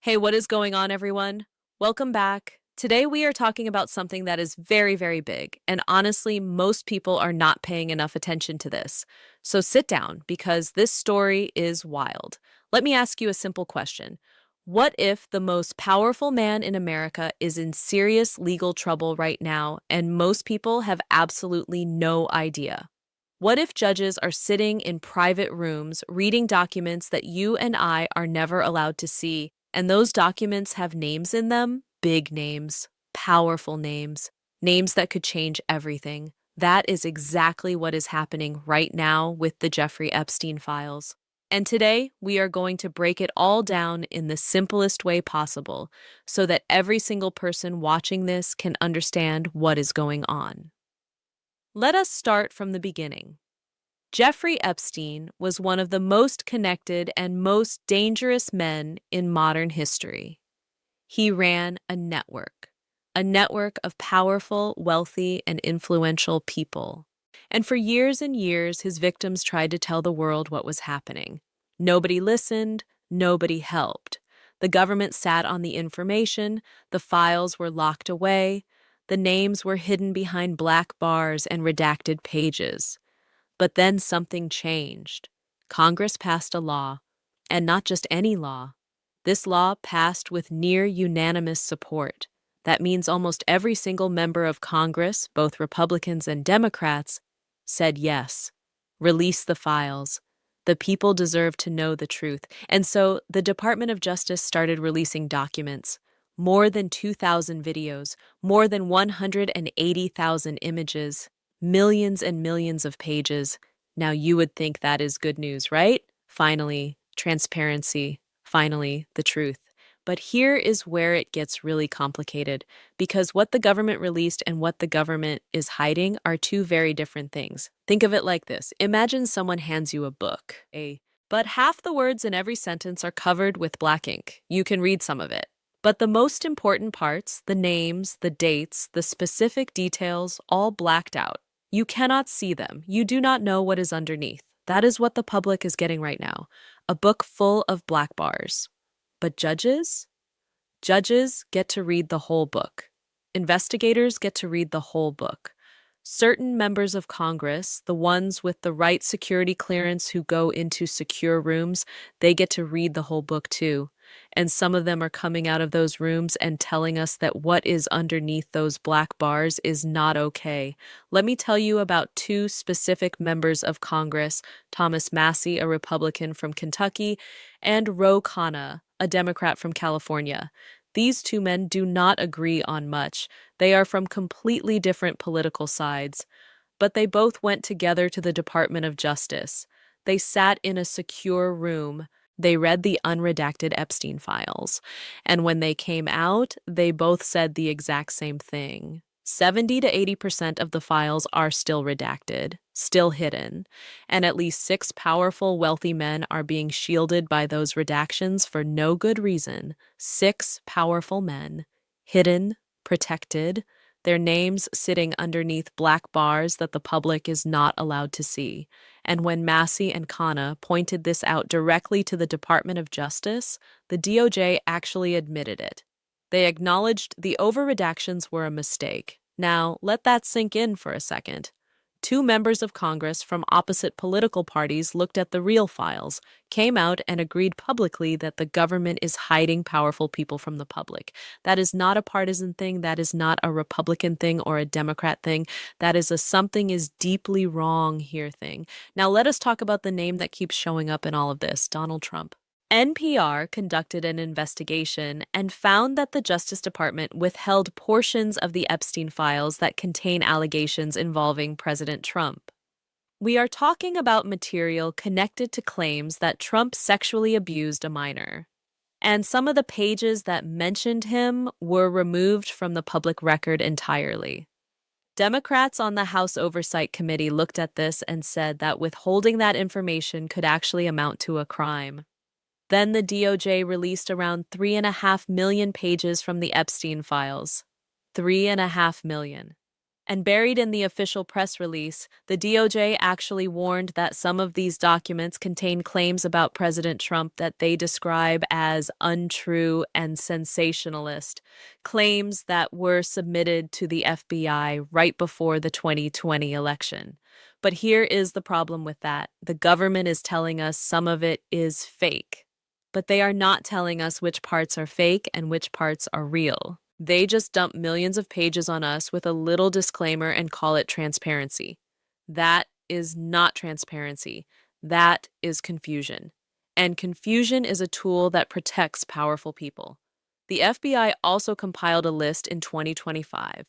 Hey, what is going on, everyone? Welcome back. Today, we are talking about something that is very, very big, and honestly, most people are not paying enough attention to this. So sit down, because this story is wild. Let me ask you a simple question. What if the most powerful man in America is in serious legal trouble right now, and most people have absolutely no idea? What if judges are sitting in private rooms reading documents that you and I are never allowed to see, and those documents have names in them? Big names, powerful names, names that could change everything. That is exactly what is happening right now with the Jeffrey Epstein files. And today, we are going to break it all down in the simplest way possible so that every single person watching this can understand what is going on. Let us start from the beginning. Jeffrey Epstein was one of the most connected and most dangerous men in modern history. He ran a network of powerful, wealthy, and influential people. And for years and years, his victims tried to tell the world what was happening. Nobody listened, nobody helped. The government sat on the information, the files were locked away, the names were hidden behind black bars and redacted pages. But then something changed. Congress passed a law, and not just any law. This law passed with near unanimous support. That means almost every single member of Congress, both Republicans and Democrats, said yes. Release the files. The people deserve to know the truth. And so the Department of Justice started releasing documents. More than 2,000 videos, more than 180,000 images, millions and millions of pages. Now you would think that is good news, right? Finally, transparency. Finally, the truth. But here is where it gets really complicated, because what the government released and what the government is hiding are two very different things. Think of it like this. Imagine someone hands you a book, but half the words in every sentence are covered with black ink. You can read some of it. But the most important parts, the names, the dates, the specific details, all blacked out. You cannot see them. You do not know what is underneath. That is what the public is getting right now. A book full of black bars. But judges? Judges get to read the whole book. Investigators get to read the whole book. Certain members of Congress, the ones with the right security clearance who go into secure rooms, they get to read the whole book too. And some of them are coming out of those rooms and telling us that what is underneath those black bars is not okay. Let me tell you about two specific members of Congress, Thomas Massey, a Republican from Kentucky, and Ro Khanna, a Democrat from California. These two men do not agree on much. They are from completely different political sides, but they both went together to the Department of Justice. They sat in a secure room. They read the unredacted Epstein files. And when they came out, they both said the exact same thing. 70 to 80% of the files are still redacted, still hidden, and at least 6 powerful, wealthy men are being shielded by those redactions for no good reason. 6 powerful men, hidden, protected, their names sitting underneath black bars that the public is not allowed to see. And when Massey and Khanna pointed this out directly to the Department of Justice, the DOJ actually admitted it. They acknowledged the over-redactions were a mistake. Now, let that sink in for a second. 2 members of Congress from opposite political parties looked at the real files, came out and agreed publicly that the government is hiding powerful people from the public. That is not a partisan thing. That is not a Republican thing or a Democrat thing. That is a something is deeply wrong here thing. Now, let us talk about the name that keeps showing up in all of this, Donald Trump. NPR conducted an investigation and found that the Justice Department withheld portions of the Epstein files that contain allegations involving President Trump. We are talking about material connected to claims that Trump sexually abused a minor. And some of the pages that mentioned him were removed from the public record entirely. Democrats on the House Oversight Committee looked at this and said that withholding that information could actually amount to a crime. Then the DOJ released around 3.5 million pages from the Epstein files. 3.5 million. And buried in the official press release, the DOJ actually warned that some of these documents contain claims about President Trump that they describe as untrue and sensationalist, claims that were submitted to the FBI right before the 2020 election. But here is the problem with that. The government is telling us some of it is fake, but they are not telling us which parts are fake and which parts are real. They just dump millions of pages on us with a little disclaimer and call it transparency. That is not transparency. That is confusion. And confusion is a tool that protects powerful people. The FBI also compiled a list in 2025,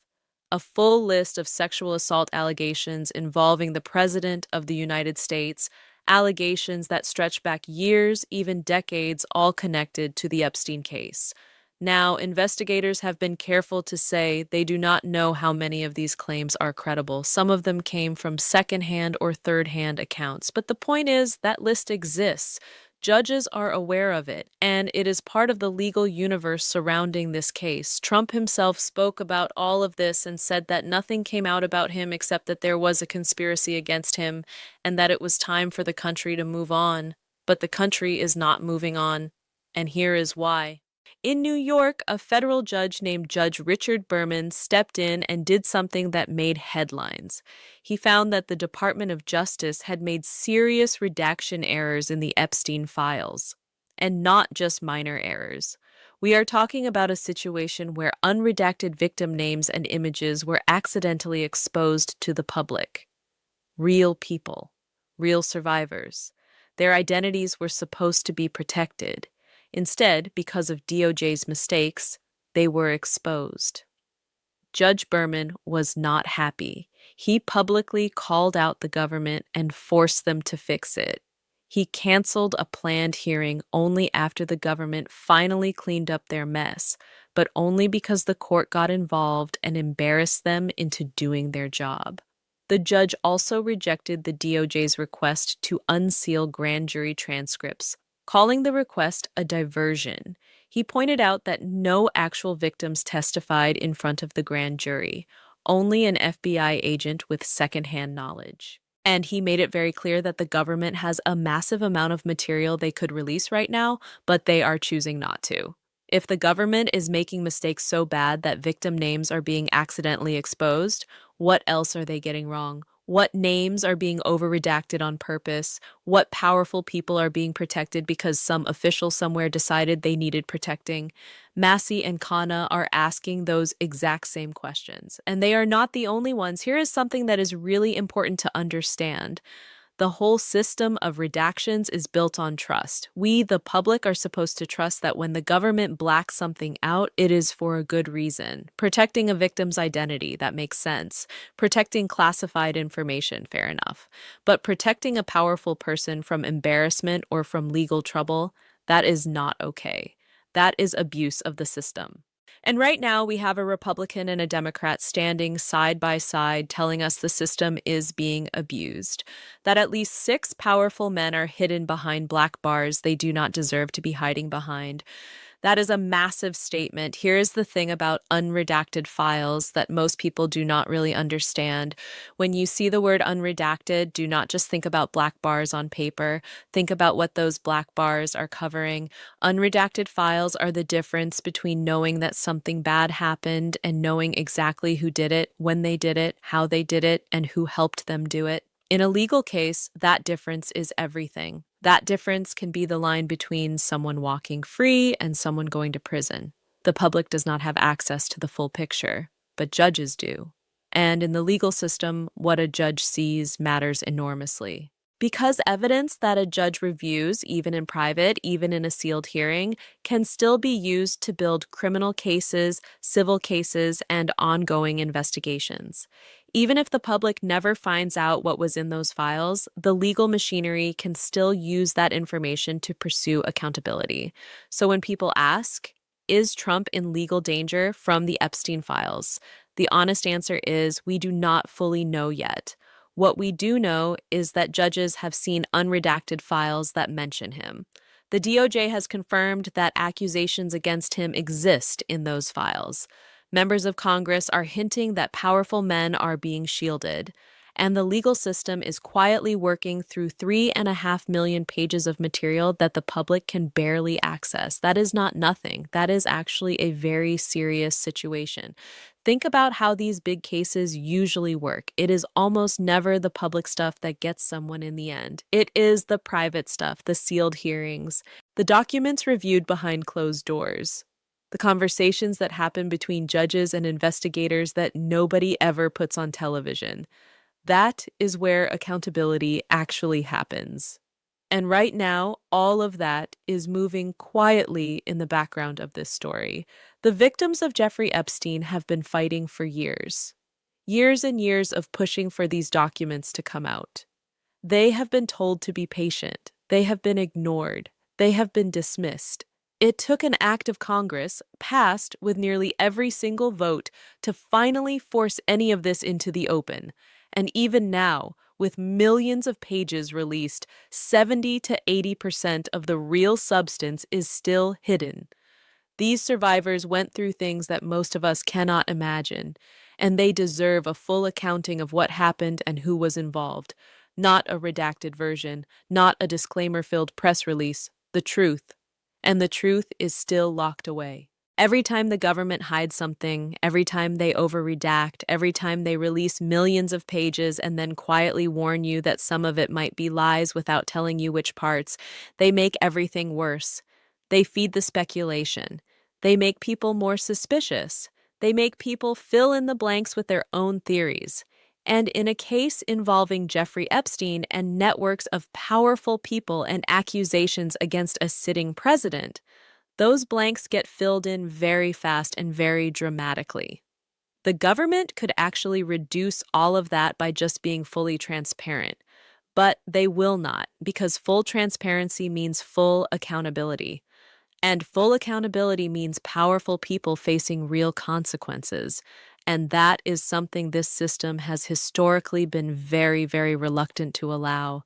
a full list of sexual assault allegations involving the President of the United States, allegations that stretch back years, even decades, all connected to the Epstein case. Now, investigators have been careful to say they do not know how many of these claims are credible. Some of them came from second-hand or third-hand accounts, but the point is that list exists. Judges are aware of it, and it is part of the legal universe surrounding this case. Trump himself spoke about all of this and said that nothing came out about him except that there was a conspiracy against him and that it was time for the country to move on. But the country is not moving on, and here is why. In New York, a federal judge named Judge Richard Berman stepped in and did something that made headlines. He found that the Department of Justice had made serious redaction errors in the Epstein files, and not just minor errors. We are talking about a situation where unredacted victim names and images were accidentally exposed to the public. Real people, real survivors. Their identities were supposed to be protected. Instead, because of DOJ's mistakes, they were exposed. Judge Berman was not happy. He publicly called out the government and forced them to fix it. He canceled a planned hearing only after the government finally cleaned up their mess, but only because the court got involved and embarrassed them into doing their job. The judge also rejected the DOJ's request to unseal grand jury transcripts, calling the request a diversion. He pointed out that no actual victims testified in front of the grand jury, only an FBI agent with secondhand knowledge. And he made it very clear that the government has a massive amount of material they could release right now, but they are choosing not to. If the government is making mistakes so bad that victim names are being accidentally exposed, what else are they getting wrong? What names are being over-redacted on purpose? What powerful people are being protected because some official somewhere decided they needed protecting? Massey and Khanna are asking those exact same questions, and they are not the only ones. Here is something that is really important to understand. The whole system of redactions is built on trust. We, the public, are supposed to trust that when the government blacks something out, it is for a good reason. Protecting a victim's identity, that makes sense. Protecting classified information, fair enough. But protecting a powerful person from embarrassment or from legal trouble, that is not okay. That is abuse of the system. And right now, we have a Republican and a Democrat standing side by side telling us the system is being abused, that at least 6 powerful men are hidden behind black bars they do not deserve to be hiding behind. That is a massive statement. Here is the thing about unredacted files that most people do not really understand. When you see the word unredacted, do not just think about black bars on paper. Think about what those black bars are covering. Unredacted files are the difference between knowing that something bad happened and knowing exactly who did it, when they did it, how they did it, and who helped them do it. In a legal case, that difference is everything. That difference can be the line between someone walking free and someone going to prison. The public does not have access to the full picture, but judges do. And in the legal system, what a judge sees matters enormously. Because evidence that a judge reviews, even in private, even in a sealed hearing, can still be used to build criminal cases, civil cases, and ongoing investigations. Even if the public never finds out what was in those files, the legal machinery can still use that information to pursue accountability. So when people ask, is Trump in legal danger from the Epstein files? The honest answer is we do not fully know yet. What we do know is that judges have seen unredacted files that mention him. The DOJ has confirmed that accusations against him exist in those files. Members of Congress are hinting that powerful men are being shielded, and the legal system is quietly working through 3.5 million pages of material that the public can barely access. That is not nothing. That is actually a very serious situation. Think about how these big cases usually work. It is almost never the public stuff that gets someone in the end. It is the private stuff, the sealed hearings, the documents reviewed behind closed doors, the conversations that happen between judges and investigators that nobody ever puts on television. That is where accountability actually happens. And right now, all of that is moving quietly in the background of this story. The victims of Jeffrey Epstein have been fighting for years. Years and years of pushing for these documents to come out. They have been told to be patient. They have been ignored. They have been dismissed. It took an act of Congress, passed with nearly every single vote, to finally force any of this into the open. And even now, with millions of pages released, 70 to 80% of the real substance is still hidden. These survivors went through things that most of us cannot imagine, and they deserve a full accounting of what happened and who was involved. Not a redacted version, not a disclaimer-filled press release, the truth. And the truth is still locked away. Every time the government hides something, every time they over-redact, every time they release millions of pages and then quietly warn you that some of it might be lies without telling you which parts, they make everything worse. They feed the speculation. They make people more suspicious. They make people fill in the blanks with their own theories. And in a case involving Jeffrey Epstein and networks of powerful people and accusations against a sitting president, those blanks get filled in very fast and very dramatically. The government could actually reduce all of that by just being fully transparent, but they will not, because full transparency means full accountability. And full accountability means powerful people facing real consequences. And that is something this system has historically been very, very reluctant to allow.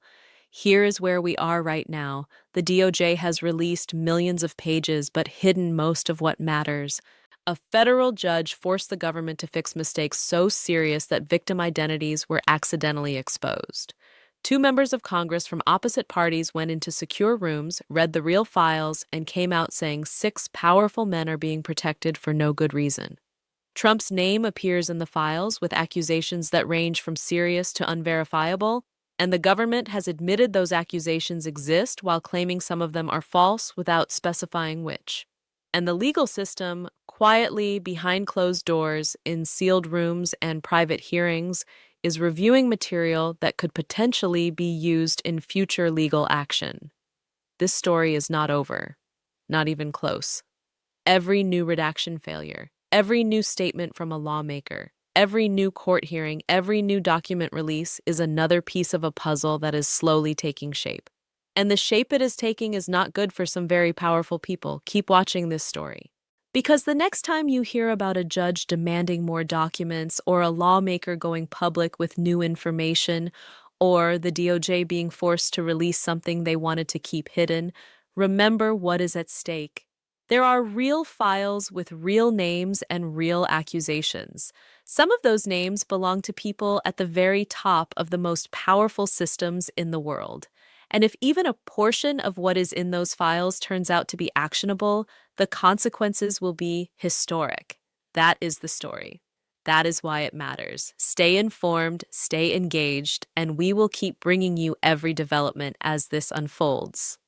Here is where we are right now. The DOJ has released millions of pages but hidden most of what matters. A federal judge forced the government to fix mistakes so serious that victim identities were accidentally exposed. Two members of Congress from opposite parties went into secure rooms, read the real files, and came out saying 6 powerful men are being protected for no good reason. Trump's name appears in the files with accusations that range from serious to unverifiable, and the government has admitted those accusations exist while claiming some of them are false without specifying which. And the legal system, quietly behind closed doors, in sealed rooms and private hearings, is reviewing material that could potentially be used in future legal action. This story is not over, not even close. Every new redaction failure, every new statement from a lawmaker, every new court hearing, every new document release is another piece of a puzzle that is slowly taking shape. And the shape it is taking is not good for some very powerful people. Keep watching this story. Because the next time you hear about a judge demanding more documents, or a lawmaker going public with new information, or the DOJ being forced to release something they wanted to keep hidden, remember what is at stake. There are real files with real names and real accusations. Some of those names belong to people at the very top of the most powerful systems in the world. And if even a portion of what is in those files turns out to be actionable, the consequences will be historic. That is the story. That is why it matters. Stay informed, stay engaged, and we will keep bringing you every development as this unfolds.